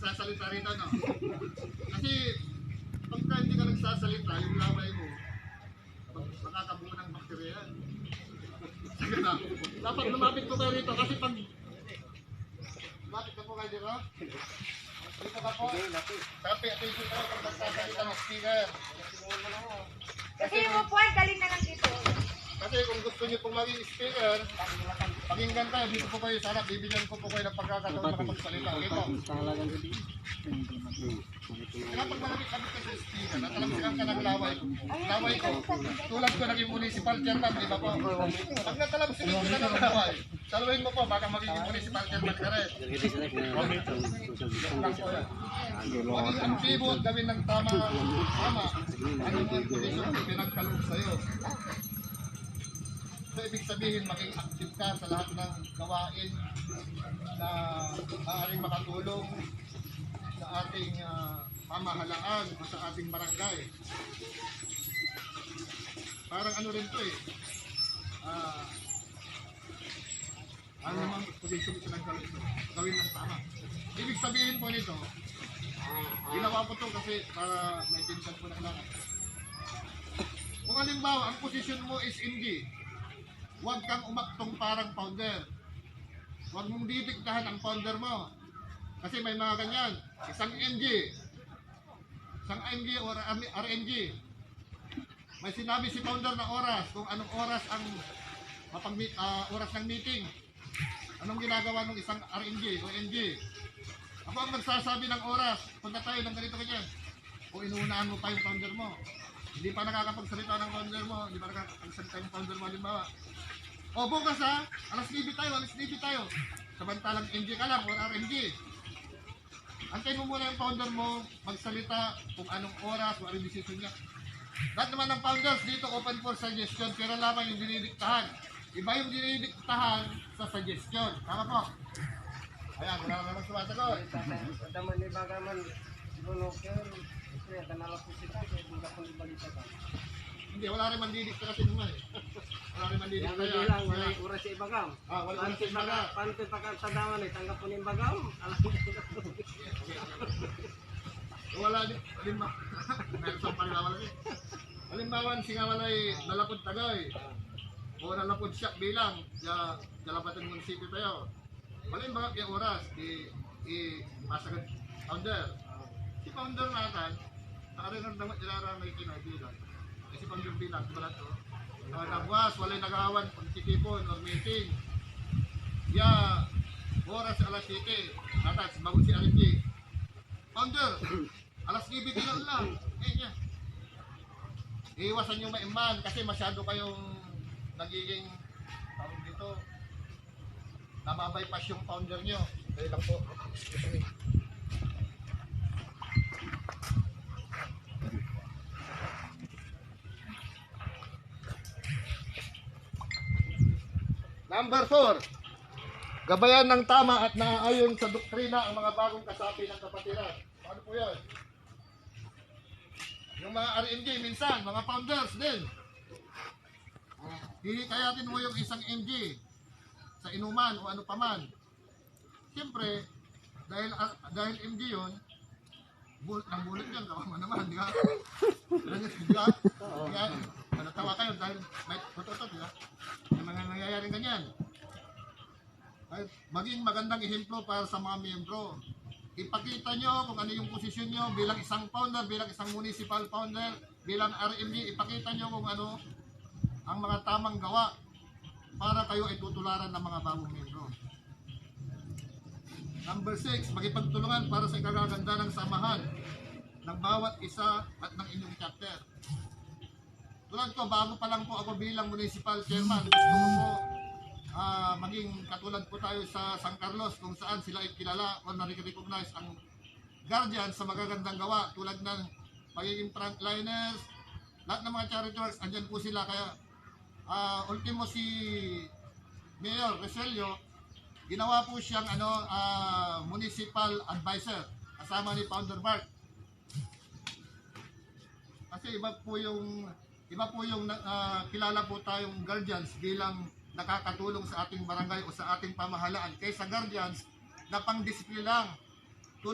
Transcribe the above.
nagsasalita rito, no? Kasi, pagka hindi ka nagsasalita, yung laway mo, makakabuo ng bakterya yan. Sige na. Dapat lumapit ko kayo rito kasi pag lumapit ka po kayo dito. Dito ka po. Tapi attention kayo pag nagsasalita ng speaker. Kasi yung upuan, galing na lang dito. Kasi kung gusto niyo pong maging speaker, pakinggan tayo, dito po kayo sana, bibigyan ko po kayo ng pagkakataon makapagsalita. Okay po? Kaya pag malapit-lapit ka sa speaker, natalamsikan ka ng laway ko. Laway ko, tulad ko naging municipal chairman, di ba po? Pag natalamsikan ka ng laway, saluhin mo po, baka magiging municipal chairman ka rin. Maging aktibo at gawin ng tama. Ano mo ang posisyon na pinagkaloob sa'yo. So, ibig sabihin, maging active ka sa lahat ng gawain na maaaring makatulong sa ating pamahalaan o sa ating barangay. Parang ano rin ito eh. Ano naman posisyon ito ng gawin ng tama. Ibig sabihin po nito, ginawa ko ito kasi para maintindihan po na kailangan. Kung halimbawa, ang posisyon mo is MD, huwag kang umaktong parang founder. Huwag mong didiktahan ang founder mo. Kasi may mga ganyan. Isang MG or RNG. May sinabi si founder na oras, kung anong oras ang oras ng meeting. Anong ginagawa ng isang RNG o NG. Ako ang nagsasabi ng oras. Punta tayo ng ganito ganyan. O inuunaan mo pa yung founder mo. Hindi pa nakakapagsalita ng founder mo. Hindi pa nakakapagsalita ng founder mo. Halimbawa, o bukas ha, alas 9 tayo. Samantalang NG ka lang or RNG. Antayin mo muna yung founder mo magsalita kung anong oras o anong decision niya. Lahat naman ng founders dito open for suggestion, pero lamang yung dinidiktahan. Iba yung dinidiktahan sa suggestion. Tama po? Ayan, wala naman sumasagot. Daman ni bagaman bulokyo, kaya kanala ko sila kaya hindi ko ibalita ka. Hindi, wala rin mandidikta kasi naman eh. Wala rin mandidikta Yang kaya. bilang wala oras sa ibagam. Wala oras sa ibagam. Pante pagkatadawan eh tanggap po ni ibagam. Alam ko. Wala din. Halimbawa, meron sa paliwawala rin. Halimbawa, singawalay nalapod tagay. O nalapod siya bilang Jalapatan Munisipyo tayo. Wala yung mga oras, masagad founder. Si founder natin, sa rin ang damat nilarang na ikinabilan. Si founder bilang, di ba na ito? Nagwas, wala yung nag-awan, pagtitipon or meeting. Oras alas 7, natas, bago si RFG. Founder, alas 9 bilang lang. Iiwasan nyo maiman kasi masyado kayong nagiging tawag dito, nababypass yung founder nyo. Kaya lang po. Number 4, gabayan ng tama at naaayon sa doktrina ang mga bagong kasapi ng kapatiran. Ano po yan? Yung mga RNG minsan, mga founders din. Hihikayatin mo yung isang MG sa inuman o ano paman. Siyempre, dahil MG yun, ang bulit yan, kawawa naman, di ba? Di ba? Kaya, natawa kayo dahil may totoo, di ba? May mga nangyayaring ganyan. Maging magandang ehemplo para sa mga miyembro. Ipakita nyo kung ano yung posisyon nyo bilang isang founder, bilang isang municipal founder, bilang RMD, ipakita nyo kung ano ang mga tamang gawa para kayo ay tutularan ng mga bagong miyembro. Number 6, makipagtulungan para sa ikagaganda ng samahan ng bawat isa at ng inyong chapter. Tulad ko, bago pa lang po ako bilang municipal chairman, gusto ko po maging katulad po tayo sa San Carlos kung saan sila ay kilala o na-recognize ang guardian sa magagandang gawa tulad ng magiging frontliners, lahat ng mga charity works, andyan po sila. Kaya ultimo si Mayor Recelio, ginawa po siyang municipal advisor kasama ni Founder Bart. Kasi iba po yung kilala po tayong guardians bilang nakakatulong sa ating barangay o sa ating pamahalaan kaysa guardians na pang-display lang